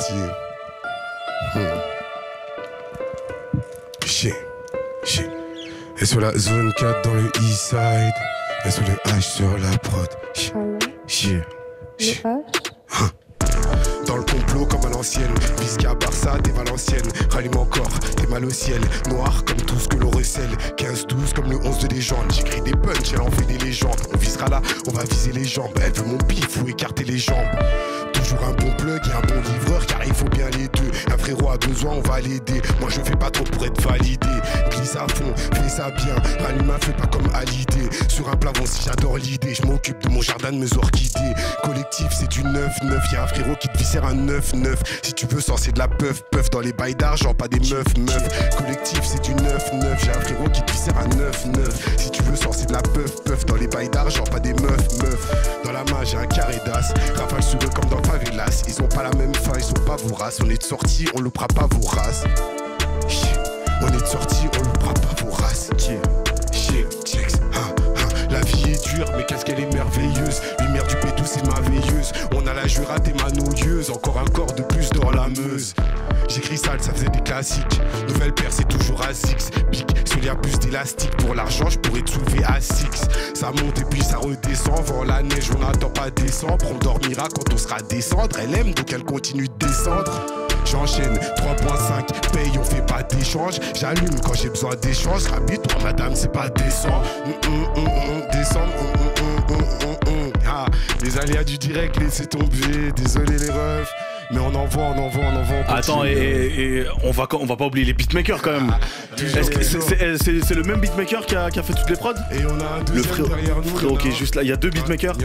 parti. Shit. Et sur la zone 4 dans le east side. Et sur le H sur la prod. Shit. Dans le complot comme à l'ancienne. Visca, Barça, des Valenciennes. Rallume encore, t'es mal au ciel. Noir comme tout ce que l'on recèle. 15-12 comme le 11 de légende. J'écris des punchs, elle en fait des légendes. On visera là, on va viser les jambes. Elle veut mon pif, faut écarter les jambes. Toujours un bon plug et un bon livreur, car il faut bien les deux. Un frérot a besoin, on va l'aider. Moi je fais pas trop pour être validé. Glisse à fond, fais ça bien. Rallume un feu pas comme à l'idée. Sur un plavon si j'adore l'idée. Je m'occupe de mon jardin, de mes orchidées. Collectif c'est du 9-9. Y'a un frérot qui te viscère un 9-9. Si tu veux sans c'est de la puff dans les bails d'argent, pas des meufs. Collectif c'est du 9-9. J'ai un frérot qui te viscère un 9-9. Si tu veux sans c'est de la puff dans les bails d'argent, pas des meufs. Dans la main j'ai un carré d'as. Rafale sur eux comme dans favelas. Ils ont pas la même faim, ils sont pas voraces. On est de sortie, on loupera pas vos races. On est de sortie, on loupera pas vos races. La vie est dure, mais qu'est-ce qu'elle est merveilleuse. Lumière du pétou, c'est ma veilleuse. On a la jura des manouilleuses. Encore un corps de plus dans la Meuse. J'écris sale, ça faisait des classiques. Nouvelle paire, c'est toujours à 6. Pique, il y a plus d'élastique. Pour l'argent, je pourrais te soulever à 6. Ça monte et puis ça redescend. Vent la neige, on n'attend pas décembre. On dormira quand on sera descendre. Elle aime, donc elle continue de descendre. J'enchaîne 3.5, paye, on fait pas d'échange. J'allume quand j'ai besoin d'échange. Rabis-toi madame, c'est pas descendre. Descendre. Ah, les aléas du direct, laissez tomber. Désolé les refs. Mais on envoie. Attends, et on va pas oublier les beatmakers quand même. Est-ce que c'est le même beatmaker qui a fait toutes les prods? Et on a un deuxième derrière nous. Frérot qui est juste là, il y a deux beatmakers.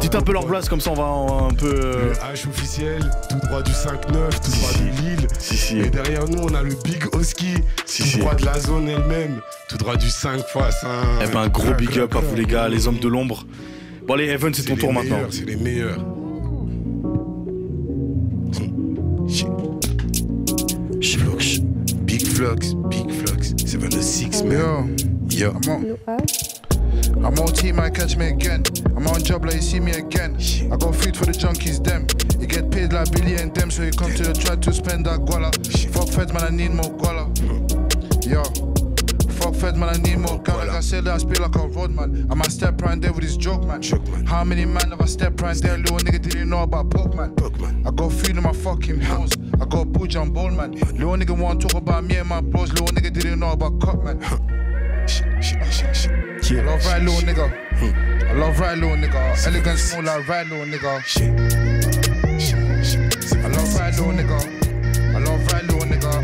Dites un peu leur place, comme ça on va un peu. Le H officiel, tout droit du 5-9, tout droit de Lille. Et derrière nous on a le Big Oski, tout droit de la zone elle-même, tout droit du 5x5. Eh ben un gros big up à vous les gars, les hommes de l'ombre. Bon allez Evan, c'est ton tour maintenant. C'est les meilleurs. Big Flux, 706 man. Yo. I'm on team, might catch me again. I'm on job like you see me again. I got food for the junkies, them. You get paid like Billy and them, so you come to the track to spend that guala. Fuck feds, man, I need more guala. Yo. Fuck feds, man, I need more guala. Like I said, I speak like a road man. I might step right there with this joke, man. How many man have I stepped right there? Little nigga didn't know about Pokemon. I got food in my fucking bones. I got booge on ball, man. Little nigga want to talk about me and my bros. Little nigga didn't know about Cup, man. I love right, little nigga. I love right, little nigga. Elegant, small, like right, little nigga. I love right, little nigga. I love right, little nigga.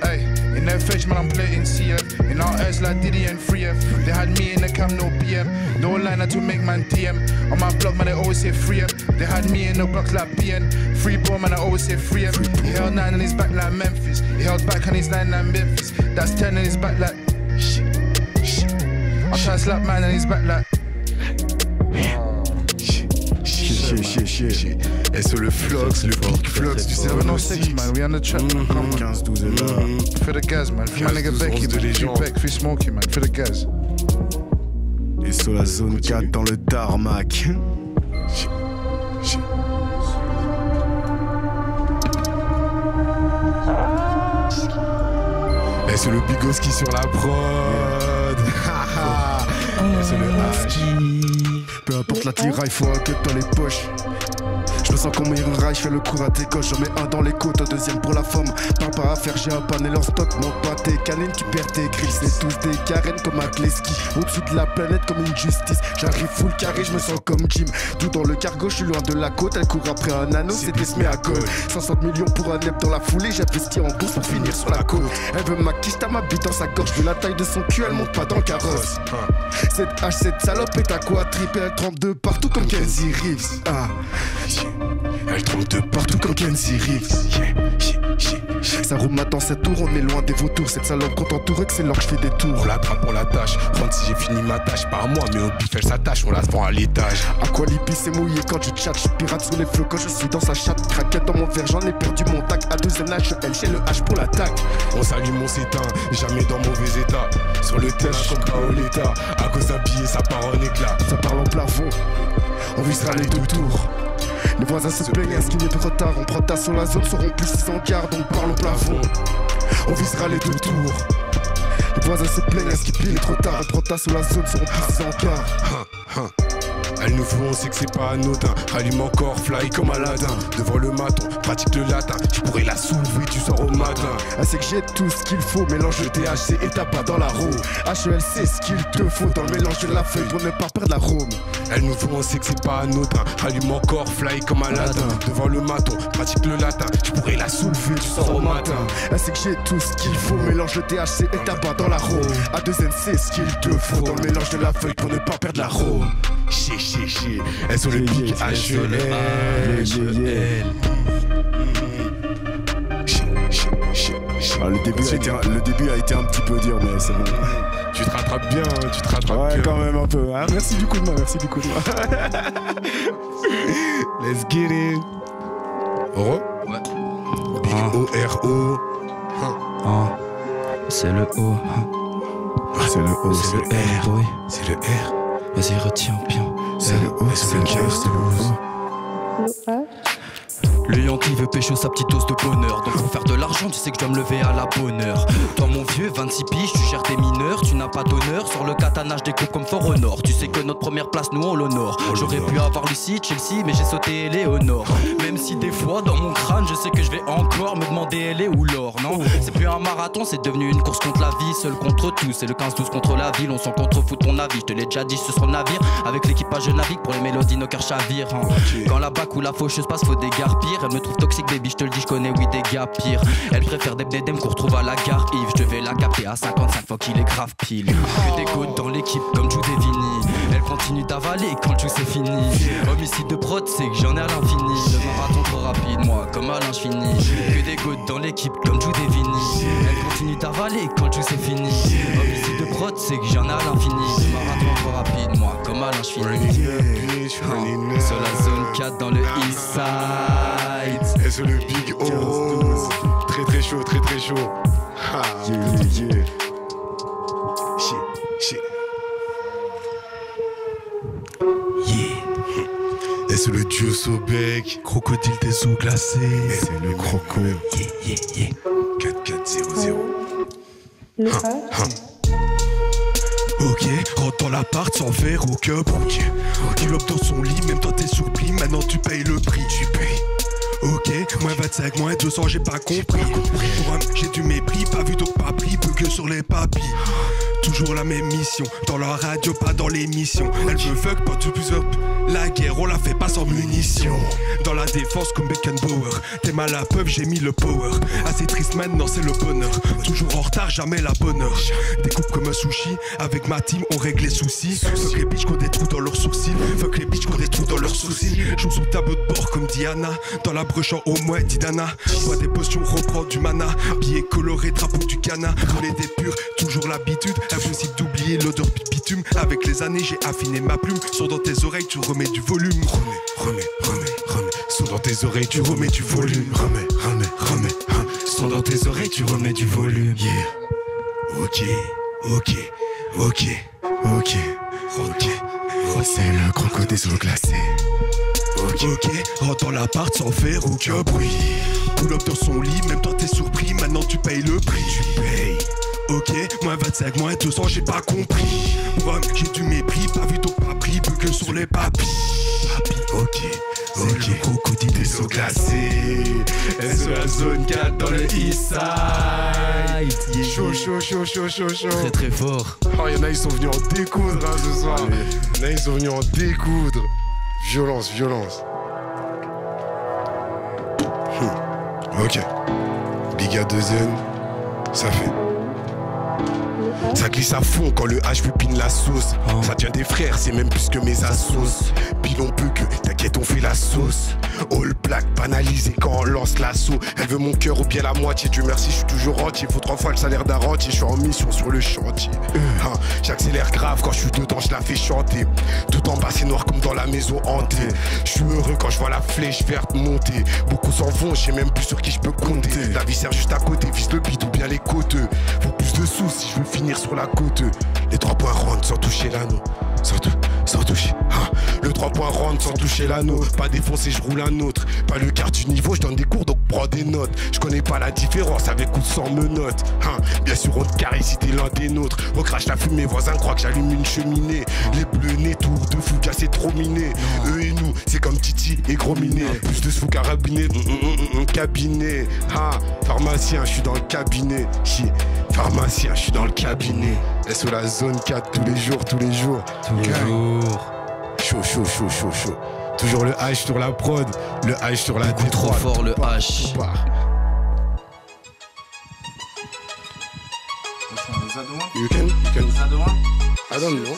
Hey, in their fetch, man, I'm playing CF. In our ass, like Diddy and 3F. They had me in the cam, no PM. No liner to make man DM. On my blog, man, they always say 3F. They had me in the blocks like BN. Free bro, man, I always say 3F. He held 9 on his back like Memphis. He held back on his 9 like Memphis. That's 10 on his back like. I try to slap man on his back like. Shit. Et sur le Flux, le Big Flux du 706 man, we on the track, man. Come on. 15-12 For the gas, man. For my nigga Becky, man. Free Beck, free Smokey, man. For the gas. Et sur la zone 4 dans le tarmac. Et c'est le Bigoski sur la prod. Et c'est le H. Peu importe la tiraille, faut un cut dans les poches. Je me sens comme un rail, je fais le cours à tes gauches. J'en mets un dans les côtes, un deuxième pour la forme. Pas à faire, j'ai un panel en stock. Monte pas tes canines, tu perds tes grilles. C'est tous des carènes comme un Gleski. Au-dessus de la planète comme une justice. J'arrive full carré, je me sens comme Jim. Tout dans le cargo, je suis loin de la côte. Elle court après un anneau, c'est des semés à gold. 60 millions pour un nep dans la foulée. J'investis en bourse pour finir sur la côte. Elle veut ma quiche, t'as ma bite dans sa gorge. Vu la taille de son cul, elle monte pas dans le carrosse. Cette H, cette salope est à quoi trip. Elle trempe de partout comme Kenzie Reeves. Elle trompe de partout comme Kenzie Reeves. Ça roule maintenant cette tour, on est loin des vautours. Cette salope compte entourée que c'est l'or que je fais des tours. On l'attrape, on l'attache, rentre si j'ai fini ma tâche. Pas à moi, mais au bif elle s'attache, on la vend à l'étage. À quoi l'hippie c'est mouillé quand je chatte. Je pirate sur les flots quand je suis dans sa chatte. Craquette dans mon verre, j'en ai perdu mon tac. À deuxième âge, elle chez le H pour l'attaque. On s'allume, on s'éteint, jamais dans mauvais état. Sur le terrain comme Paoletta. À cause d'un billet, ça part en éclat. Ça parle en plafond, on visera les deux tours. Les voisins se plaignent à ce qu'il y ait trop tard. On prend ta sur la zone, seront plus 600 quarts, donc parle au plafond. On visera les 2 tours. Les voisins se plaignent à ce qu'il est trop tard. On prend ta sur la zone, seront plus 600 quarts. Elle nous faut, on sait que c'est pas anodin. Rallume encore, fly comme Aladdin. Devant le maton, pratique le latin. Je pourrais la soulever, tu sors au matin. Elle sait que j'ai tout ce qu'il faut. Mélange de THC et tabac dans la roue. HEL c'est ce qu'il te faut dans le mélange de la feuille pour ne pas perdre l'arôme. Elle nous faut, on sait que c'est pas anodin. Rallume encore, fly comme Aladdin. Devant le maton, pratique le latin. Je pourrais la soulever, tu sors au matin. Elle sait que j'ai tout ce qu'il faut. Mélange de THC et tabac dans la roue. A2N c'est ce qu'il te faut dans le mélange de la feuille pour ne pas perdre l'arôme. Chier. Elles sont le big HEL. Le début a été un petit peu dur, mais c'est bon. Tu te rattrapes bien, tu te rattrapes bien. Ouais, quand même un peu. Ah, merci du coup de main, Let's get it. Oro? Ouais. Big O-R-O. C'est le O. C'est le O, C'est le R, boy. C'est le R. Vas-y, retiens bien. C'est le O, c'est le K, c'est le O. Le Yankee veut pécho sa petite dose de bonheur. Donc pour faire de l'argent, tu sais que je dois me lever à la bonne heure. Toi mon vieux, 26 piges, tu gères des mineurs. Tu n'as pas d'honneur, sur le katana je découpe comme Fort au Nord. Tu sais que notre première place, nous on l'honore. J'aurais pu avoir Lucie, Chelsea, mais j'ai sauté Eleonore. Même si des fois dans mon crâne, je sais que je vais encore me demander elle est où l'or. Non, c'est plus un marathon, c'est devenu une course contre la vie. Seul contre tous, c'est le 15-12 contre la ville. On s'en contrefout ton avis, je te l'ai déjà dit sur son navire. Avec l'équipage je navigue, pour les mélodies nos cœurs chavirent. Quand la bac ou la faucheuse passe, faut des garpires. Elle me trouve toxique baby, je te le dis, je connais oui des gars pires. Elle préfère des bdem qu'on retrouve à la gare Yves. Je vais la capter à 55 fois qu'il est grave pile. Que des gouttes dans l'équipe comme Jude et Vini. Elle continue d'avaler quand le jus c'est fini. Homicide de prod, c'est que j'en ai à l'infini. Le marathon trop rapide, moi comme à l'infini. Que des gouttes dans l'équipe comme Jude et Vini. Elle continue d'avaler quand le jus c'est fini. Homicide de prod, c'est que j'en ai à l'infini. Le marathon trop rapide, moi comme à l'infini. Sur la zone 4 dans le East Side. Et c'est le big O. Très chaud, très chaud. Yeah. Shit. Et c'est le dieu Sobek, crocodile des eaux glacées. C'est le croco. 4-4-0-0. Ok, rentre dans l'appart sans faire aucun bruit. Il lobe dans son lit, même toi t'es surpris. Maintenant tu payes le prix, tu payes. Ok, moins 25, moins 200, j'ai pas compris. Pour un, j'ai du mépris, pas vu donc pas pris, peu que sur les papilles. Toujours la même mission, dans la radio, pas dans l'émission. Elle veut fuck, pas de plus up. La guerre, on la fait pas sans munitions. Dans la défense comme Beckenbauer. T'es mal à peuple, j'ai mis le power. Assez triste maintenant, c'est le bonheur. Toujours en retard, jamais la bonne heure. Découpe comme un sushi, avec ma team, on règle les soucis. Fuck les bitches qui ont des trous dans leurs sourcils. Fuck les bitches qui ont des trous dans leurs sourcils. Joue sur tableau de bord comme Diana. Dans la broche en haut, moi, Didana. Bois des potions, reprends du mana. Billets colorés, drapeau du Ghana. Rouler des purs, toujours l'habitude. Impossible d'oublier l'odeur du bitume. Avec les années, j'ai affiné ma plume. Son dans tes oreilles, tu remets du volume. Remets. Son dans tes oreilles, tu remets du volume. Remets. Son dans tes oreilles, tu remets du volume. Yeah. Ok. C'est le croco des eaux glacées. Ok, rentre dans l'appart sans faire aucun bruit. Pull up dans son lit, même toi t'es surpris. Maintenant tu payes le prix. Tu payes. Ok, moins 25, moins 200, j'ai pas compris. Pour un, j'ai du mépris, pas vu donc pas pris, plus que sur les papilles. Ok. Le crocodile des eaux glacées. Et sur la zone 4 dans le East Side. Chaud. Très fort. Oh, y'en a, ils sont venus en découdre ce soir. Y'en a, ils sont venus en découdre. Violence. Ok. Big A2N, ça fait. Ça glisse à fond quand le H pupine la sauce. Ça devient des frères, c'est même plus que mes assos. Pile on peut que, t'inquiète on fait la sauce. All black banalisé quand on lance l'assaut. Elle veut mon cœur ou bien la moitié. Dieu merci, je suis toujours entier. Faut 3 fois le salaire d'un rentier. Je suis en mission sur le chantier. J'accélère grave quand je suis dedans, je la fais chanter. Tout en bas c'est noir comme dans la maison hantée. Je suis heureux quand je vois la flèche verte monter. Beaucoup s'en vont, je sais même plus sur qui je peux compter. La vie sert juste à côté, vise le bide ou bien les côteux. Faut plus de sous si je veux finir sur la côte. Les 3 points rentrent sans toucher l'anneau. Sans toucher. Le 3 points rentre sans toucher l'anneau. Pas défoncé, je roule un autre. Pas le quart du niveau, je donne des cours donc prends des notes. Je connais pas la différence avec ou sans menottes. Bien sûr, on te carré si t'es l'un des nôtres. On crache la fumée, voisins croient que j'allume une cheminée. Les bleus nés, tour de fou cassés trop minés. Eux et nous, c'est comme Titi et Gros Minet. Plus de sous carabiné, cabinet. Pharmacien, je suis dans le cabinet. Pharmacien, je suis dans le cabinet. Et sur la zone 4 tous les jours. Toujours. Chaud. Toujours le H sur la prod, le H sur la D3. Trop fort le H. You can. I don't know.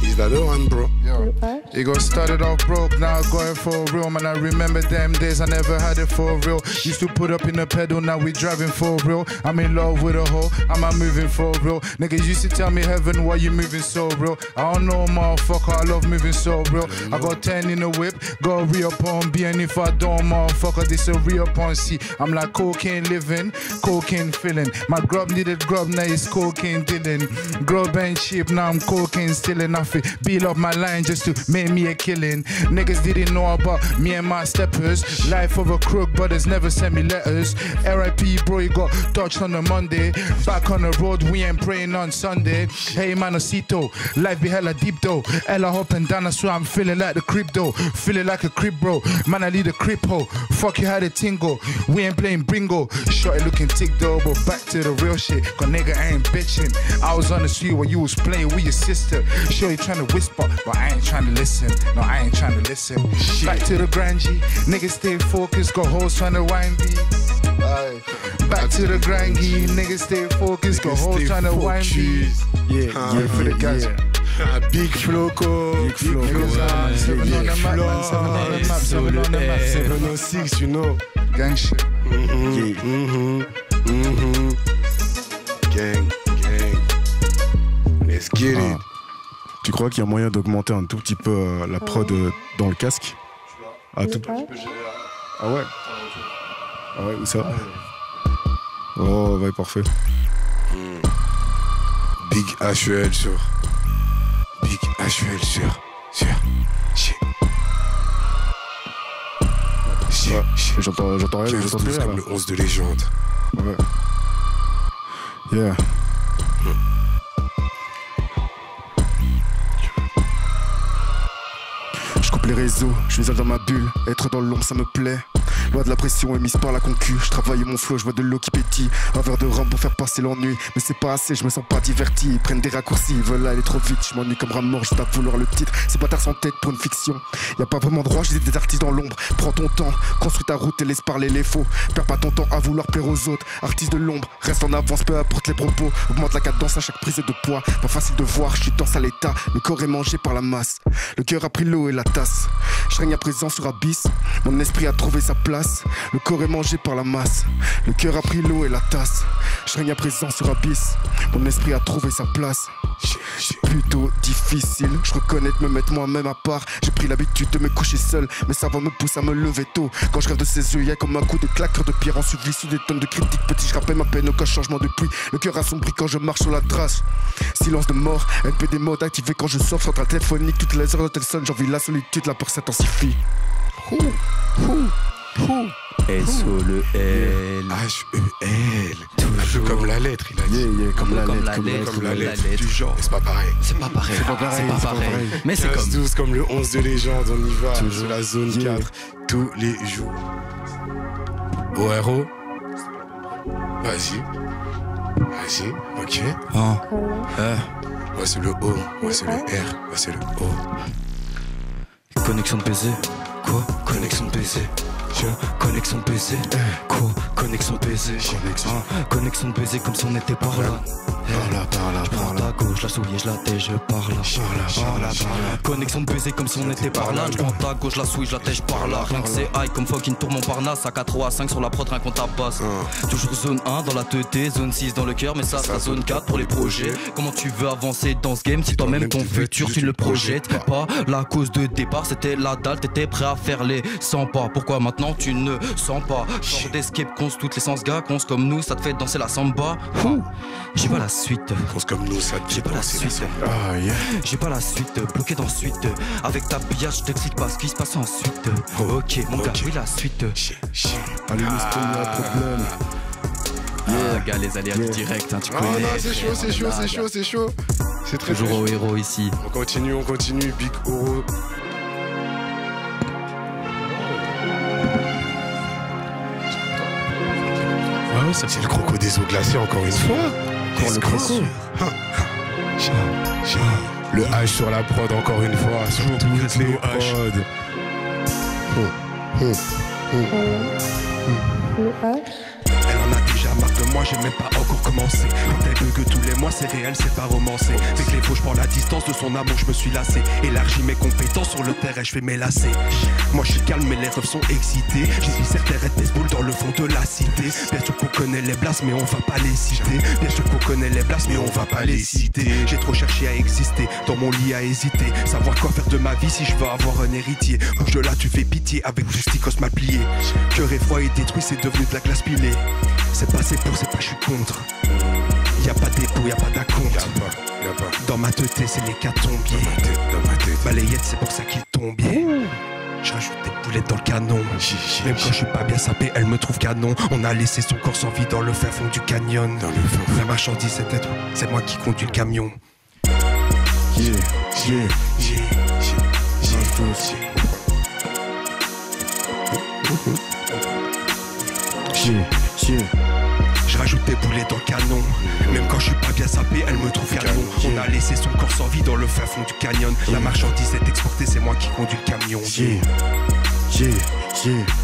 Is that the one, bro? Yo, it got started off broke, now going for real. Man, I remember them days, I never had it for real. Used to put up in the pedal, now we driving for real. I'm in love with a hoe, I'm not moving for real. Niggas used to tell me, heaven, why you moving so real? I don't know, motherfucker, I love moving so real. I got 10 in the whip, got a re-up-on B, and if I don't, motherfucker, this a re-up-on C. I'm like cocaine living, cocaine feeling. My grub needed grub, now it's cocaine dealing. Grub ain't cheap, now I'm cocaine stealing. I feel beat up my line just to make me a killing. Niggas didn't know about me and my steppers. Life of a crook, brothers never sent me letters. RIP, bro, you got touched on a Monday. Back on the road, we ain't praying on Sunday. Hey, Manocito, life be hella deep though. Ella up and down, I swear I'm feeling like the crypto. Feeling like a crib, bro. Man, I lead a crip hole. Fuck you, had a tingle. We ain't playing bingo. Shorty looking tick though, but back to the real shit. Cause nigga, I ain't bitching. I was on the street while you was playing with your sister. Sure, you trying to whisper, but I ain't trying to listen. No, I ain't trying to listen. Back to the grind G. Niggas stay focused, got hoes trying to wind me. Back to the grind G. Niggas stay focused, got hoes trying to wind me. Yeah, for the guys. Big Floco. Big Floco. 706, you know. Gang shit. Gang. Let's get it. Tu crois qu'il y a moyen d'augmenter un tout petit peu la prod dans le casque? Ah, tout... ah ouais. Ah ouais, où ça? Oh, ouais, parfait. Big HEL sur. Big HEL sur. J'entends rien, j'entends plus rien. Comme le 11 de légende. Ouais. Yeah. Je coupe les réseaux, je suis seul dans ma bulle. Être dans l'ombre, ça me plaît. Loin de la pression émise par la concu. Je travaille mon flow, je vois de l'eau qui pétille. Un verre de rhum pour faire passer l'ennui. Mais c'est pas assez, je me sens pas diverti. Ils prennent des raccourcis, ils veulent aller trop vite. Je m'ennuie comme Ramor, je tape vouloir le titre. C'est bâtard sans tête pour une fiction. Y a pas vraiment de droit, j'ai des artistes dans l'ombre. Prends ton temps, construis ta route et laisse parler les faux. Perds pas ton temps à vouloir plaire aux autres. Artiste de l'ombre, reste en avance, peu importe les propos. Augmente la cadence à chaque prise de poids. Pas facile de voir, je suis dans à l'état. Le corps est mangé par la masse. Le cœur a pris l'eau et la tasse. Je règne à présent sur Abyss. Mon esprit a trouvé sa place. Le corps est mangé par la masse. Le cœur a pris l'eau et la tasse. Je règne à présent sur Abyss. Mon esprit a trouvé sa place. Plutôt difficile, je reconnais de me mettre moi-même à part. J'ai pris l'habitude de me coucher seul, mais ça va me pousser à me lever tôt. Quand je rêve de ses yeux, y'a comme un coup de claqueur de pierre en suivi sous des tonnes de critiques. Petit, je rappelle ma peine, aucun changement de pluie. Le cœur assombri quand je marche sur la trace. Silence de mort, NPD mode activé quand je sors. Centrale téléphonique, toutes les heures de tel sonne. J'envie la solitude, la peur s'intensifie. S-O le L. H-E-L. Un peu comme la lettre, il a dit. Comme la lettre du genre. Mais c'est pas pareil. C'est pas pareil. Mais c'est comme 12 comme le 11 de légende, on y va. Sur la zone 4, tous les jours. ORO. Vas-y, ok. Moi c'est le O, moi c'est le R, moi c'est le O. Connexion de baiser. Quoi? Connexion de baiser. Connexion de baiser. Quoi? Connexion de baiser. Connexion de baiser comme si on était par là. Par là. À gauche, la souille, je la tèche, je par là. Connexion de baiser comme si on était par là. Je prends ta gauche, la souille, je la tèche par là. Rien que c'est high comme fucking tour Montparnasse. À 4 ou à 5 sur la prod, rien qu'on tabasse. Toujours zone 1 dans la teuté, zone 6 dans le cœur, mais ça sera zone 4 pour les projets. Comment tu veux avancer dans ce game si toi-même ton futur tu le projettes pas? La cause de départ c'était la dalle, t'étais prêt à faire les 100 pas. Pourquoi maintenant non tu ne sens pas. Genre d'escape cons, toutes les sens gars, cons comme nous, ça te fait danser la samba. J'ai pas la suite. Pense comme nous, ça te J'ai pas la suite. J'ai pas la suite, bloqué dans suite. Avec ta billard, je t'explique pas ce qui se passe ensuite. Ok, mon gars, oui la suite. Allez, Moustoun, y'a un problème. Gars, les aléas du direct, hein, tu connais. Oh non, c'est chaud, c'est chaud, c'est chaud, c'est chaud. C'est très Toujours au héros ici. On continue, Big Oro. Ah ouais, C'est le croco des eaux glacées encore une fois. Encore le croco. Le H sur la prod encore une fois. Sur toutes les prods. Elle en a déjà marre de moi, j'ai même pas encore commencé. Quand elle veut que tous les mois, c'est réel, c'est pas romancé. Avec les faux, je prends la distance de son amour, je me suis lassé. Élargis mes compétences sur le terrain, je fais mes lacets. Moi je suis calme, mais les refs sont excités. J'y suis certain, red baseball dans le fond de la cité. Bien sûr qu'on connaît les blasts, mais on va pas les citer. Bien sûr qu'on connaît les blasts, mais on va pas les citer. J'ai trop cherché à exister, dans mon lit à hésiter. Savoir quoi faire de ma vie si je veux avoir un héritier. Bouge de là, tu fais pitié, avec du sticos mal plié. Cœur effroi et détruit, c'est devenu de la glace pilée. C'est pas c'est pour, c'est pas je suis contre. Y'a pas d'époux, y'a pas d'acompte. Y'a pas. Dans ma tête, c'est les catombiers. Dans ma tête. Balayette, c'est pour ça qu'il tombiait. Je rajoute des boulettes dans le canon. Même quand je suis pas bien sapé, elle me trouve canon. On a laissé son corps sans vie dans le fin fond du canyon. La marchandise, c'est moi qui conduis le camion. Je rajoute des boulets dans le canon. Même quand je suis pas bien sapé, elle me trouve canon. On a laissé son corps sans vie dans le fin fond du canyon. La marchandise est exportée, c'est moi qui conduis le camion. Et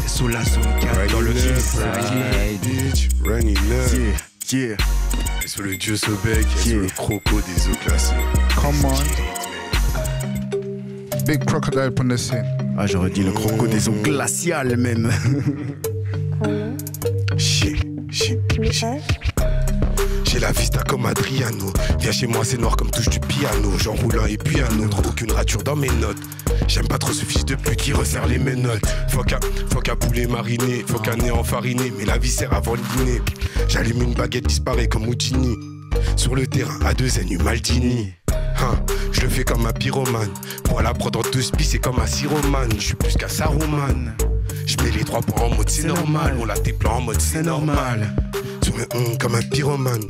sous la zone 4 dans le Bitch, running up. Et sur le dieu Sobek, et sur le croco des eaux glacées. Come on. Big crocodile on the scene. Ah, j'aurais dit le croco des eaux glaciales même. J'ai la vista comme Adriano. Viens chez moi, c'est noir comme touche du piano. J'enroule un et puis un autre, aucune rature dans mes notes. J'aime pas trop ce fils de pute qui resserre les menottes. Faut qu'un poulet mariné, faut qu'un nez enfariné. Mais la vie sert avant le dîner. J'allume une baguette, disparaît comme Houdini. Sur le terrain, à deux ailes, Maldini. Je le fais comme un pyromane. Pour la prendre en deux spies, c'est comme un siromane. Je suis plus qu'un sarouman. Je mets les 3 points en mode c'est normal. On l'a tes plans en mode c'est normal. Sur le comme un pyromane.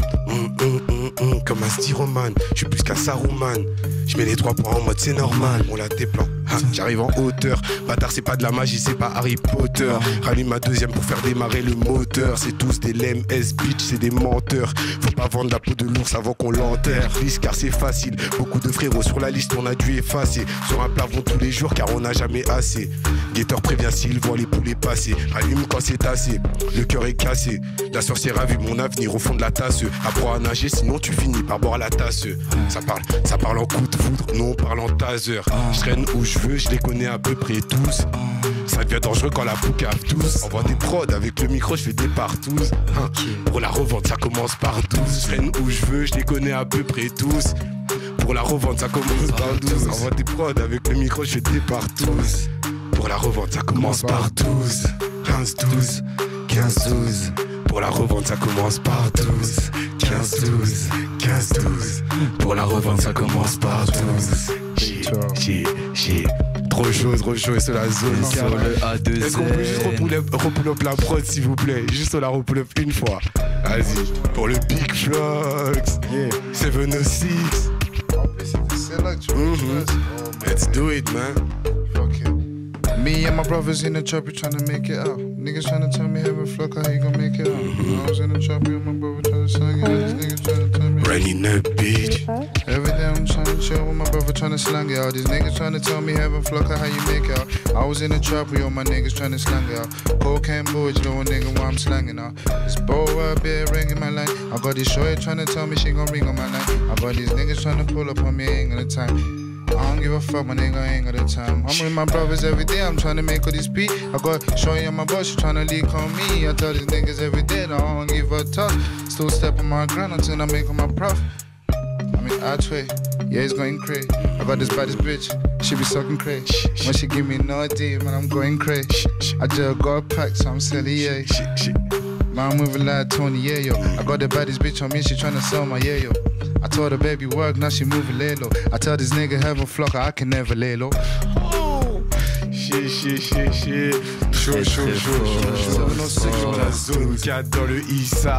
Comme un styromane. Je suis plus qu'un sarouman. Je mets les 3 points en mode c'est normal. On l'a tes plans. J'arrive en hauteur. Bâtard, c'est pas de la magie, c'est pas Harry Potter. Rallume ma deuxième pour faire démarrer le moteur. C'est tous des lame bitch, c'est des menteurs. Faut pas vendre la peau de l'ours avant qu'on l'enterre. Lisse car c'est facile. Beaucoup de frérots sur la liste, on a dû effacer. Sur un plafond tous les jours car on n'a jamais assez. Guetteur prévient s'il voit les poulets passer. Allume quand c'est tassé, le cœur est cassé. La sorcière a vu mon avenir au fond de la tasse. Apprends à nager sinon tu finis par boire la tasse. Ça parle en coup de foudre, non on parle en taser. Je traîne où je veux, je les connais à peu près tous. Ça devient dangereux quand la poucave tous. Envoie des prods avec le micro, je fais des partous. Pour la revente ça commence par 12. Je traîne où je veux, je les connais à peu près tous. Pour la revente ça commence par 12. Envoie des prods avec le micro, je fais des partous. Pour la revente ça commence par 12. 15, 12, 15, 12. Pour la revente ça commence par 12. 15, 12, 15, 12. Pour la revente ça commence par 12. J'ai trop chaud et c'est la zone. Sur le A2Z. Est-ce qu'on peut juste repull up la prod s'il vous plaît? Juste on la repull up une fois. Vas-y. Pour le Big Flux. 706. Let's do it, man. Me and my brothers in the trap, we tryna make it out. Niggas tryna tell me have a flock, how you gon' make it out? I was in the trap, me and my brother tryna slang it out. These niggas tryna tell me. Running up, bitch. Every day I'm tryna chill with my brother tryna slang it out. These niggas tryna tell me have a flock, how you make it out? I was in the trap, we all my niggas tryna slang it out. Cocaine boys, know a nigga why I'm slanging out. This boy up here ringing my line. I got this shorty tryna tell me she gon' ring on my line. I got these niggas tryna pull up on me, ain't got the time. I don't give a fuck, my nigga, I ain't got the time. I'm with my brothers every day, I'm tryna make all this beat. I got shorty on my butt, she tryna leak on me. I tell these niggas every day, I don't give a toss. Still step on my grind until I make all my profit. I mean, I trade. Yeah, it's going crazy. I got this baddest bitch, she be sucking crazy. When she give me no D, man, I'm going crazy. I just got a pack, so I'm selling, yeah. Man, I'm moving like Tony, yeah, yo. I got the baddest bitch on me, she tryna sell my, yeah, yo. I told her baby work, now she moving lay low. I tell this nigga have a flocker, I can never lay low. Chaud. Sur la zone 4 dans le Eastside.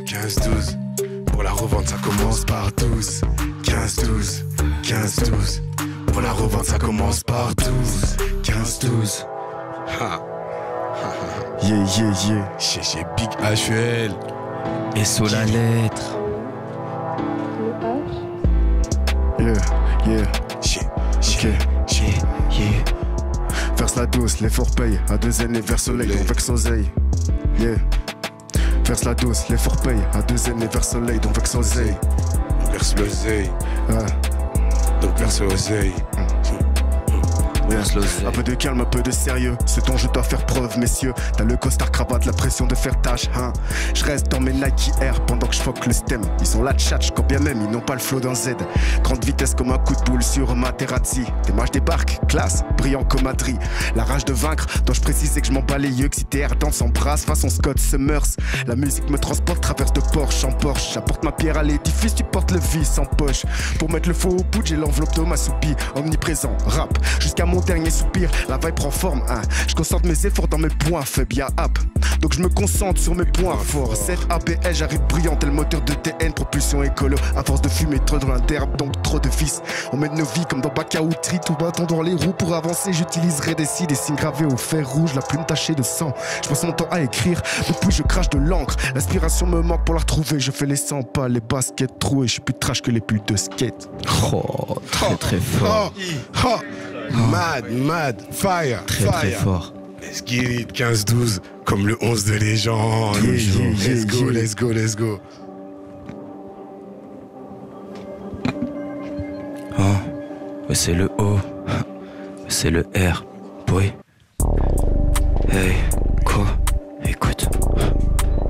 15-12. Pour la revente, ça commence par 12. 15-12. Pour la revente, ça commence par 12. 15-12. Yeah. Chez Big HL. Et sous la lettre. Yeah. Verse la dose, l'effort paye. À 2 années vers soleil, donc vex oseille. Yeah. Verse la dose, l'effort paye. À 2 années vers soleil, donc vex oseille. Verse l'oseille. Donc verse l'oseille. Un peu de calme, un peu de sérieux, ce dont je dois faire preuve, messieurs. T'as le costard cravate, la pression de faire tâche, hein. Je reste dans mes Nike Air pendant que je fuck le stem. Ils ont la tchatch, quand bien même ils n'ont pas le flow d'un Z. Grande vitesse comme un coup de boule sur Materazzi. Des matchs débarquent, classe, brillant comme Adri. La rage de vaincre, dois-je préciser que je m'en bats les yeux, que si TR danse en brasse façon Scott Summers. La musique me transporte, traverse de Porsche en Porsche. J'apporte ma pierre à l'édifice, tu portes le vice en poche. Pour mettre le faux au bout, j'ai l'enveloppe de ma soupie. Omniprésent, rap, jusqu'à mon dernier soupir, la vibe prend forme, hein. Je concentre mes efforts dans mes points faibles, y'a app. Donc je me concentre sur mes points forts. Cette APL, j'arrive brillant, tel moteur de TN, propulsion écolo. À force de fumer trop dans l'herbe, donc trop de vices. On mène nos vies comme dans Baka ou Tri, tout bâton dans les roues. Pour avancer, j'utiliserai des signes gravés au fer rouge, la plume tachée de sang. Je passe mon temps à écrire, depuis je crache de l'encre. L'inspiration me manque pour la retrouver, je fais les 100 pas, les baskets trouées. Je suis plus trash que les putes de skate. Oh, très fort. Mad, fire. Très fort. Let's get it, 15-12, comme le 11 de légende. Let's go. Oh, c'est le O, c'est le R, boy. Hey, quoi? Écoute.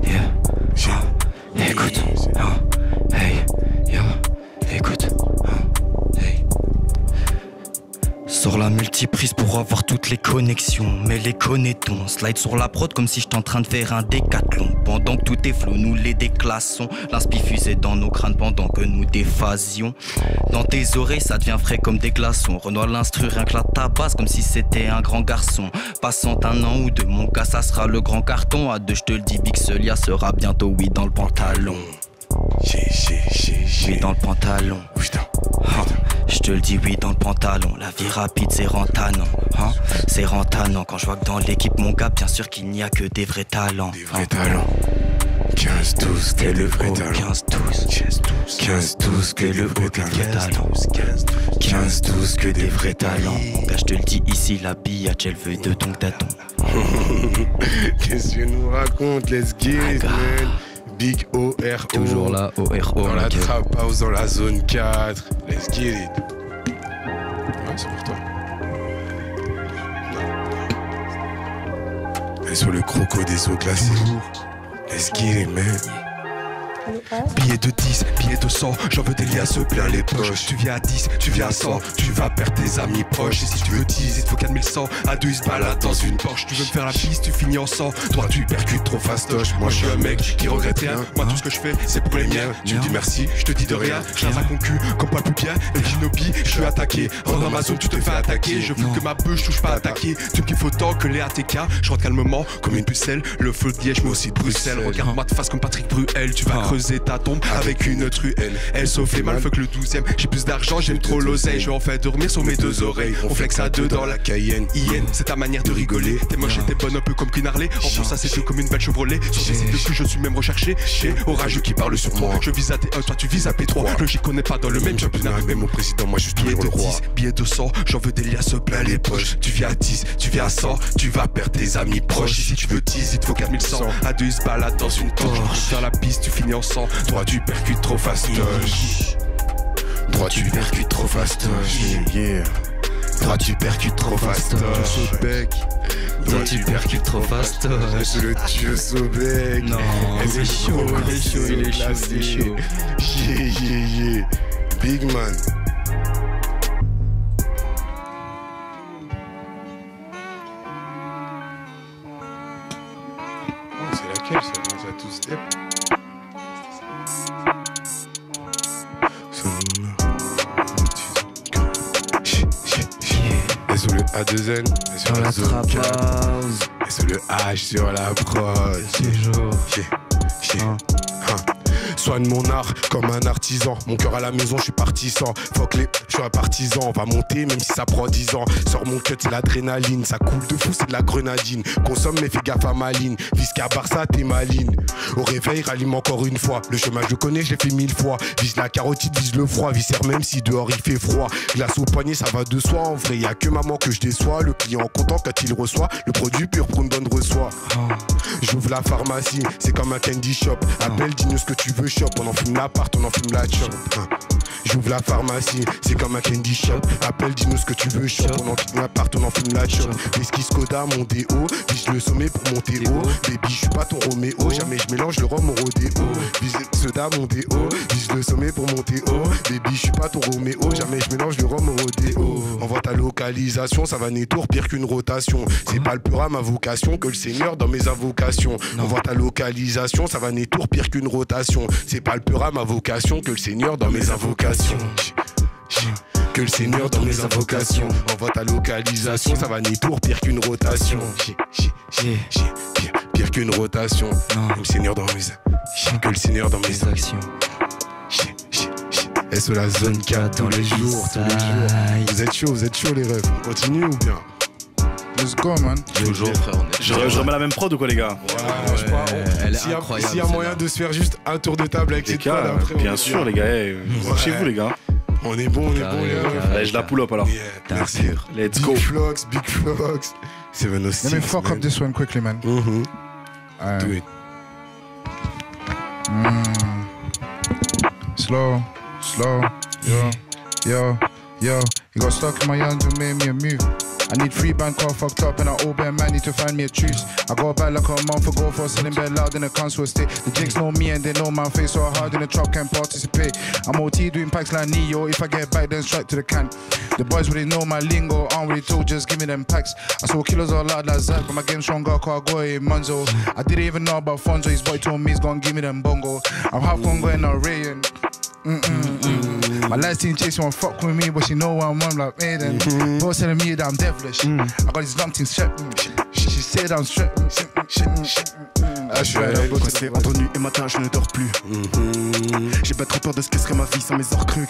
Yeah. Écoute. Hey, yeah. Écoute. Hey. Sors la multiprise pour avoir toutes les connexions, mais les connaît-on? Slide sur la prod comme si j'étais en train de faire un décathlon. Pendant que tout est flou, nous les déclassons. L'inspi fusait dans nos crânes pendant que nous déphasions. Dans tes oreilles, ça devient frais comme des glaçons. Renoir l'instru, rien que la tabasse comme si c'était un grand garçon. Passant 1 an ou 2, mon cas, ça sera le grand carton. À 2, je te le dis, Big Celia sera bientôt oui dans le pantalon. Oui dans le pantalon. Je te le dis, oui dans le pantalon. La vie rapide c'est rentanant, hein? C'est rentanant. Quand je vois que dans l'équipe mon gars, bien sûr qu'il n'y a que des vrais talents. Des vrais talents. 15-12, t'es le vrai talent. 15-12, que le vrai talent. 15-12, que des vrais talents. Gars, je te le dis ici, la biatch elle veut de ton daton. Qu'est-ce que tu nous racontes? Let's get it, man. Big O-R-O. Toujours là, O-R-O. Dans la trap house, dans la zone 4. Let's get it. Ouais, c'est pour toi. Et sur le croco des eaux glacées. Let's get it, man. Billets de 10, billets de 100, j'en veux des liasses plein les poches. Tu viens à 10, tu viens à 100, tu vas perdre tes amis proches. Et si tu veux 10, il te faut 4100, à 2 ils se baladent dans une Porsche. Tu veux me faire la piste, tu finis en 100, toi tu percutes trop fastoche. Moi je suis un mec qui regrette rien, moi tout ce que je fais c'est pour les miens. Tu me dis merci, je te dis de rien, je lance un concu comme pas le plus bien. Et Shinobi, je suis attaqué, rentre dans ma zone, tu te fais attaquer. Je veux que ma beuh, je touche pas à attaquer. Tu me kiffes autant que les ATK, je rentre calmement comme une pucelle. Le feu de Liège mais aussi de Bruxelles. Regarde-moi de face comme Patrick Bruel, tu vas creuser ta tombe avec une truelle. Elle sauf les mal, fuck le 12ème. J'ai plus d'argent, j'aime trop l'oseille. Je vais en faire dormir sur mes 2 oreilles. On flex à 2 dans la Cayenne. IN, c'est ta manière de rigoler. T'es moche et t'es bonne un peu comme qu'une Harley. En plus ça c'est fait comme une belle Chevrolet. Sur ces sites de cul je suis même recherché. J'ai orageux qui parle sur moi. Je vise à T1, toi tu vises à P3. Logique on n'est pas dans le même championnat. Même au président, moi je suis toujours le roi. Billet de 100, j'en veux des liasses plein les poches. Tu viens à 10, tu viens à 100, tu vas perdre tes amis proches. Si tu veux 10, il te faut 4100. À 2 ils se baladent dans une Porsche. Faire la piste, tu finis en 100. Toi tu percutes trop fastoche. Droit tu percutes trop fastoche. Yeah. Toi tu percutes trop fastoche. Toi tu percutes trop fastoche. C'est le dieu Sobek. Non, il est chaud, il est chaud, il est chaud, il est chaud. Yeah. Big man. Oh, c'est laquelle ça? Dans un two-step. Et sur le A2N, et sur Dans la la zone trap 4, house. et sur le H sur la prod. Toujours. Soigne mon art comme un artisan. Mon cœur à la maison, je suis partisan. Fuck les, je suis un partisan. On va monter même si ça prend 10 ans. Sors mon cut, c'est l'adrénaline. Ça coule de fou, c'est de la grenadine. Consomme mais fais gaffe à ma ligne. Vise qu'à Barça, t'es maline. Au réveil, rallume encore une fois. Le chemin, je le connais, je l'ai fait 1000 fois. Vise la carotide, vise le froid. Viscère même si dehors il fait froid. Glace au poignet, ça va de soi. En vrai, y'a que maman que je déçois. Le client content quand il reçoit. Le produit pur pour une bonne reçoit. J'ouvre la pharmacie, c'est comme un candy shop. Appelle, dis-nous ce que tu veux, shop. On en fume l'appart, on en fume la chop. J'ouvre la pharmacie, c'est comme un candy shop. Appelle, dis-nous ce que tu veux, shop. On en fume l'appart, on en fume la chop. Whisky Skoda, mon déo. Vise le sommet pour monter haut. Baby, je suis pas ton Roméo. Jamais je mélange le rhum au rodéo. Vise Skoda, mon déo. Vise le sommet pour monter haut. Baby, je suis pas ton Roméo. Jamais je mélange le rhum au rodéo. Envoie ta localisation, ça va nettour pire qu'une rotation. C'est pas le pur à ma vocation que le Seigneur dans mes invocations. Envoie ta localisation, ça va nettour pire qu'une rotation. C'est pas le pur à ma vocation que le Seigneur dans mes invocations. Que le Seigneur dans mes invocations. Envoie ta localisation, ça va nettour pire qu'une rotation. Pire qu'une rotation. Que le Seigneur dans mes que le Seigneur dans mes actions. Et sur la zone 4 tous les jours, tous les jours. Vous êtes chaud les refs. On continue ou bien? Let's go, man. Toujours, frère. Je remets la même prod ou quoi, les gars? Elle est S'il y incroyable. a moyen de se faire juste un tour de table avec Les cette prod gars, après. bien sûr, les gars. Chez vous, les gars. On est bon, les gars. Allez, je la pull up alors. Yeah, merci. Let's go. Big Flox. 706. Let me fuck man. up this one quickly, man. Do it. Slow. Yo. You got stuck in my hands and made me a move. I need 3 bank car fucked up and I owe bare man need to find me a truce. I got back like a month ago for selling bed loud in the council estate. The jigs know me and they know my face so hard in the trap can't participate. I'm OT doing packs like Neo. If I get back then straight to the can. The boys really know my lingo. I don't really talk, just give me them packs. I saw killers all loud like Zach, but my game stronger car go in Monzo. I didn't even know about Fonzo. His boy told me he's gonna give me them bongo. I'm half Congo and Arayan. My last team chase won't fuck with me, but she know I'm on like Maiden. Bro telling me that I'm devilish. I got these long things strapped. She said I'm strapped. C'est entre nuit et matin, je ne dors plus. J'ai pas trop peur de ce que serait ma vie sans mes orcrux.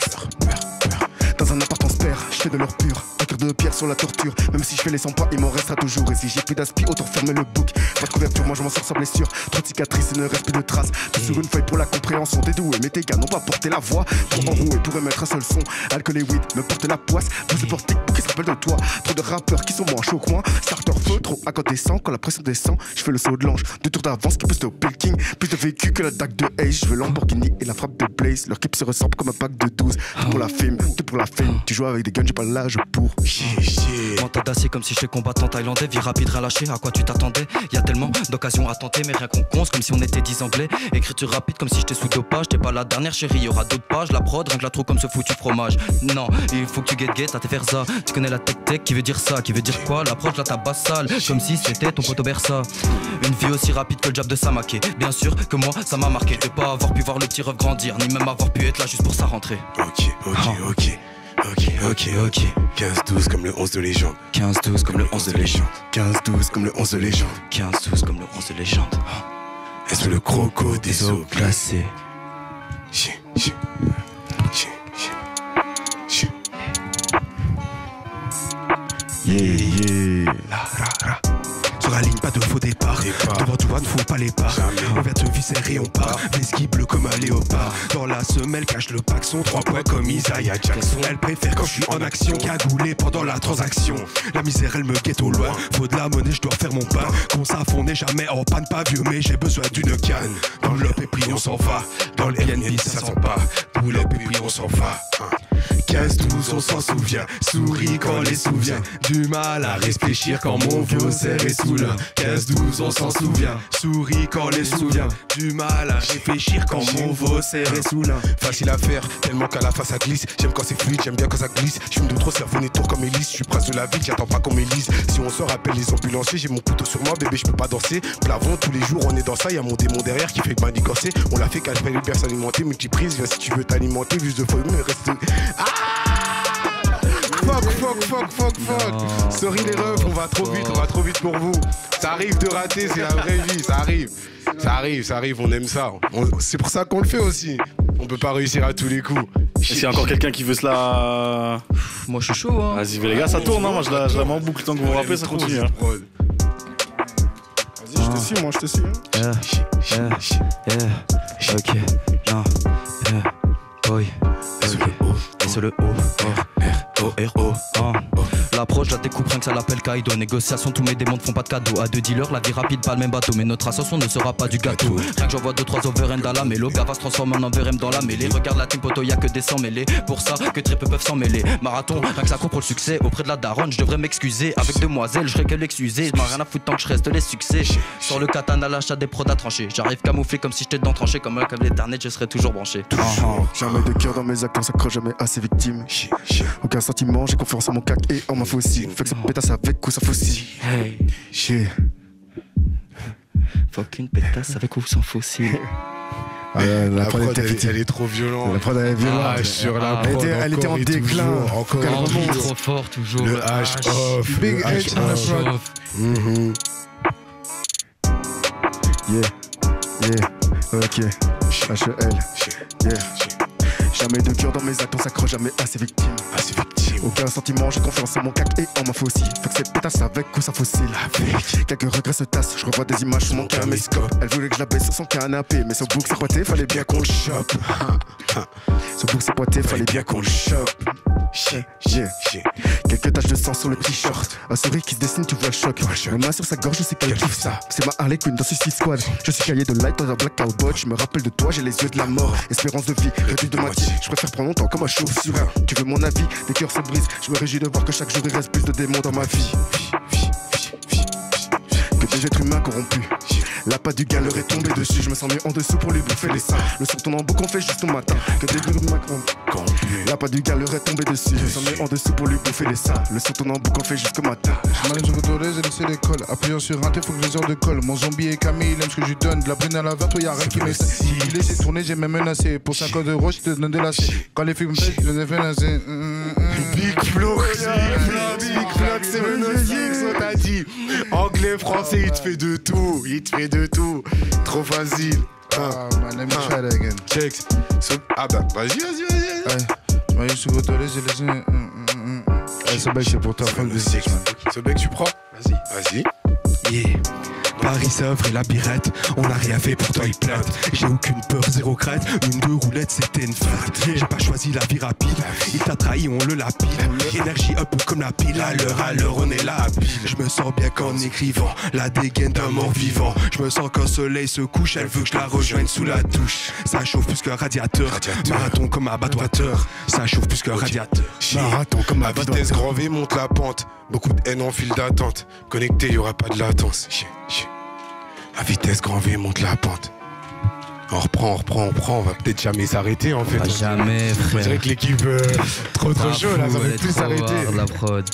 Dans un appart en spare, je fais de l'or pur. Un cœur de pierre sur la torture. Même si je fais les 100 pas, il m'en restera toujours. Et si j'ai plus d'aspi, autant fermer le book. Pas de couverture, moi je m'en sors sans blessure. Trop de cicatrices et ne reste plus de traces. Tout sur une feuille pour la compréhension des doués. Mes gars n'ont pas porté la voix. Trop enroué pour émettre un seul son. Alcool et weed me portent la poisse. Tous ces portiques pour qu'ils se rappellent de toi. Trop de rappeurs qui sont moins chauds que moi. Starter feu, trop à côté descend. Quand la pression descend, je fais le saut de l'ange. 2 tours d'avance qui pousse au Pelking. Plus de vécu que la dague de Ace. Je veux Lamborghini et la frappe de Blaze. Leur clip se ressemble comme un pack de 12. Tout pour la fame, tout pour la fame. Tu joues avec des guns, j'ai pas l'âge pour. Mental d'acier comme si j'étais combattant thaïlandais. Vie rapide, rien lâché, à quoi tu t'attendais? Y'a tellement d'occasions à tenter, mais rien qu'on conce comme si on était 10 anglais. Écriture rapide comme si j'étais sous dopage. T'es pas la dernière chérie, y'aura d'autres pages. La prod, rien que la trop comme ce foutu fromage. Non, il faut que tu get à te faire ça. Tu connais la tech qui veut dire ça, qui veut dire quoi? L'approche la tabasse sale, comme si c'était ton poteau Bersa. Une vie aussi rapide que le jab de Samake. Bien sûr que moi ça m'a marqué de pas avoir pu voir le petit rêve grandir, ni même avoir pu être là juste pour sa rentrée. Ok. 15-12 comme le 11 de légende. 15-12 comme le 11 de légende. 15-12 comme le 11 de légende. 15-12 comme le 11 de légende. Est-ce le croco des eaux glacées? Yeah. Sur la ligne, pas de faux départ. Devant toi, ne faut pas les pas. On vient te visser et on part. Vesquille bleu comme un léopard. Dans la semelle, cache le paxon. 3 points comme Isaiah Jackson. Elle préfère quand je suis en action. Cagoulé pendant la transaction. La misère, elle me guette au loin. Faut de la monnaie, je dois faire mon pain. Qu'on s'affond n'est jamais en panne, pas vieux, mais j'ai besoin d'une canne. Dans l'op et puis on s'en va. Dans le BNB, ça sent pas. Pull up et puis on s'en va. 15-12 on s'en souvient, souris quand on les souvient. Du mal à réfléchir quand mon vieux serré sous l'un. 15-12 on s'en souvient, souris quand on les souvient. Du mal à réfléchir quand mon veau serré sous l'un. Facile à faire, tellement qu'à la face ça glisse. J'aime quand c'est fluide, j'aime bien quand ça glisse. J'fume de trop, cerveau tour comme Élise. J'suis prince de la ville, j'attends pas qu'on m'élise. Si on sort, appelle les ambulanciers. J'ai mon couteau sur moi, bébé, j'peux pas danser. Plavon, tous les jours on est dans ça. Y'a mon démon derrière qui fait que manigancer. On l'a fait qu'à faire les personnes alimentées. Multiprise, viens si tu veux t'alimenter. Vuse de folie, mais reste. Ah! Fuck. Sorry les refs, on va trop vite pour vous. Ça arrive de rater, c'est la vraie vie, ça arrive, on aime ça. C'est pour ça qu'on le fait aussi. On peut pas réussir à tous les coups. Est-ce qu'il y a encore quelqu'un qui veut cela? Moi je suis chaud hein. Vas-y les gars, ça tourne hein, moi je la mets en boucle tant que vous vous rappelez, ça continue hein. Vas-y, je te suis. Ok, non, oui, ok, sur le O-R-O. L'approche, la découpe, rien que ça l'appelle Kaido. Négociation, tous mes démons ne font pas de cadeaux. À deux dealers, la vie rapide, pas le même bateau. Mais notre ascension ne sera pas du gâteau. Rien que j'envoie 2-3 overend à la mêlée. Le gars va se transformer en overem dans la mêlée. Regarde la team poto, y'a que des 100 mêlés. Pour ça que très peu peuvent s'en mêler. Marathon, rien que ça court pour le succès. Auprès de la daronne, je devrais m'excuser. Avec demoiselle, je serais que l'excuser. M'en rien à foutre tant que je reste les succès. Sur le katana, l'achat des prods à trancher. J'arrive camouflé comme si j'étais dans tranché. Comme un câble Ethernet, je serais toujours branché. Jamais de cœur dans mes actes, on s'accroche jamais à ses victimes. Aucun sentiment, j'ai confiance en mon cac et en ma faucille. Fait que ça pétasse avec ou ça fossile. Hey, Chier. fucking pétasse avec ou sans fossile. La prod était elle est trop violente. La prod elle est violente. Sur la prod, elle était en déclin. Encore Elle remonte. Trop fort toujours. le H off. Big le H on the prod. Ok. HEL. Yeah. Jamais de cœur dans mes actes, on s'accroche jamais à ses victimes. Aucun sentiment, j'ai confiance en mon cac et en ma faucille. Fait que c'est pétasse avec ou ça fossile. Quelques regrets se tassent, je revois des images sur mon caméscope. Elle voulait que je la baisse sur son canapé, mais ce bouc c'est poité, fallait bien qu'on le chope. Ce bouc c'est poité, fallait bien qu'on le chope. Quelques taches de sang sur le t-shirt. Un sourire qui se dessine, tu vois le choc. Ma main sur sa gorge, je sais qu'elle kiffe ça. C'est ma Harley Quinn dans Suicide Squad. Je suis cahier de light dans un blackout bot. Je me rappelle de toi, j'ai les yeux de la mort. Espérance de vie, réduite de moitié. Je préfère prendre longtemps comme un chauve-souris. Tu veux mon avis, des cœurs se brisent. Je me réjouis de voir que chaque jour il reste plus de démons dans ma vie. Que des êtres humains corrompus. La patte du gars leur est tombée dessus. Je me sens mieux en dessous pour lui bouffer les seins. Le son tourne en boucle, on fait juste au matin. Que des êtres humains corrompus. La patte du gars leur est tombée dessus. Je me sens mieux en dessous pour lui bouffer les seins. Le son tourne en boucle, on fait jusqu'au matin. Malin sur Godolez, j'ai laissé l'école. Appuyant sur un T, faut que je heures de colle. Mon zombie est Camille, il aime ce que je lui donne. De la brune à la verte, y'a rien qui m'essaie. Il laissé tourner, j'ai même menacé. Pour 50 €, je te donne des lacets. Quand les filles me pèsent, je les ai fait lancer. Big Flo, c'est le X, on t'a dit. Anglais, français, il te fait de tout. Trop facile. Ah, man, let me try that again. Check. Ah bah, vas-y. Malin sur Godolez, j'ai laissé. Ce bec, c'est pour toi, fuck this bitch, man. Ce bec, tu prends? Vas-y. Yeah. Paris, Sèvres et la birette, on n'a rien fait, pourtant ils plaintent. J'ai aucune peur, zéro crête, une deux roulettes c'était une fête. J'ai pas choisi la vie rapide, il t'a trahi, on le lapide. Énergie un peu comme la pile, à l'heure on est là à pile. Je me sens bien qu'en écrivant la dégaine d'un mort vivant. Je me sens qu'un soleil se couche, elle veut que je la rejoigne sous la douche. Ça chauffe plus qu'un radiateur, marathon comme un abattoir. Ça chauffe plus qu'un radiateur, Marathon comme ma vitesse grand V monte la pente. Beaucoup de haine en file d'attente. Connecté, y'aura pas de latence. À vitesse grand V monte la pente. On reprend, on va peut-être jamais s'arrêter en fait. Pas jamais, frère. On dirait que l'équipe trop chaud là, ça va plus s'arrêter. La prod.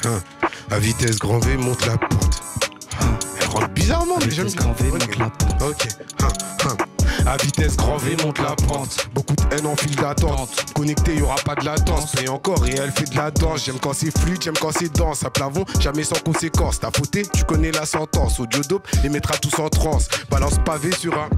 À vitesse grand V monte la pente. Elle rentre bizarrement, mais j'aime Grand V monte la pente. Ok. À vitesse grand V monte la pente. Beaucoup de haine en file d'attente. Connecté, y'aura pas de latence. Et encore, et elle fait de la danse. J'aime quand c'est fluide, j'aime quand c'est dense. À plavon, jamais sans conséquence. T'as fauté, tu connais la sentence. Audio dope, les mettra tous en transe. Balance pavé sur un.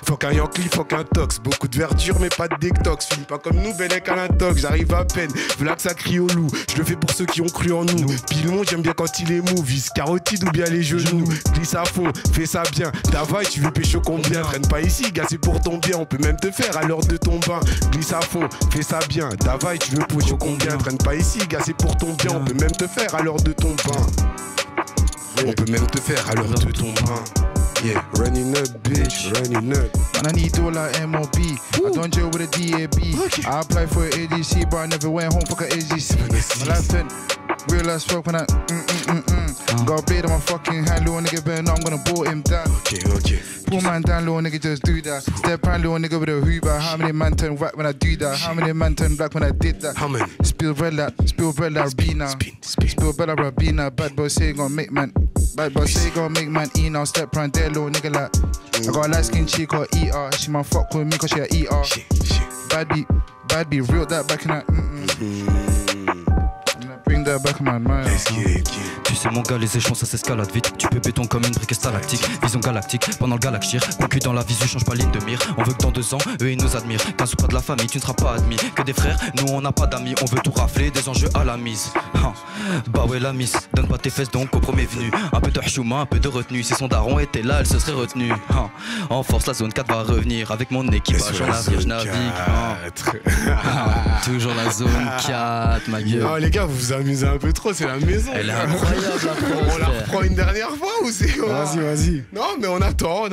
Faut qu'un Yankee, faut qu'un tox. Beaucoup de verdure, mais pas de détox. Filme pas comme nous, Bellec à l'intox. J'arrive à peine, voilà que ça crie au loup. Je le fais pour ceux qui ont cru en nous. Pilon, j'aime bien quand il est mou. Vise carotide ou bien les genoux. Glisse à fond, fais ça bien. Ta vaille, tu veux pécho combien? Traîne pas ici, gars, c'est pour ton bien. On peut même te faire à l'heure de ton bain. Glisse à fond, fais ça bien. Ta vaille, tu veux pécho combien? Traîne pas ici, gars, c'est pour ton bien. On peut même te faire à l'heure de ton bain. On peut même te faire à l'heure de ton bain. Yeah, running up, bitch, running up. Man, I need all like MOB. I don't jail with a DAB. I applied for an ADC, but I never went home for a AGC. My life been real as fuck when I got a blade on my fucking hand, little nigga better know I'm gonna bolt him down. Okay. Pull man down, little nigga, just do that. Step around, little nigga with a Hoover. How many man turn white when I do that? How many man turn black when I did that? How many? Spill bread like Rabina. Spill bread like Rabina. Bad boy say gon' make man. Bad boy say gon' make man eat now. Step around there, little nigga like. I got a light skin chick or eater. She man fuck with me cause she a eater. Bad be real that back in that. Bring that back in my mind. Tu sais mon gars, les échelons ça s'escalade vite. Tu peux béton comme une brique stalactique. Vision galactique, pendant le galactir. Concu dans la visu, change pas ligne de mire. On veut que dans 2 ans, eux ils nous admirent. Qu'un sou pas de la famille, tu ne seras pas admis. Que des frères, nous on n'a pas d'amis. On veut tout rafler, des enjeux à la mise. Bah ouais la miss, donne pas tes fesses donc au premier venu. Un peu de hchouma, un peu de retenue. Si son daron était là, elle se serait retenue. En force, la zone 4 va revenir. Avec mon équipage en navire, je navigue. Toujours la zone 4, ma gueule. Oh les gars, vous vous amusez un peu trop, c'est la maison. Elle est incroyable la On la reprend une dernière fois ou c'est quoi? Vas-y. Non mais on attend.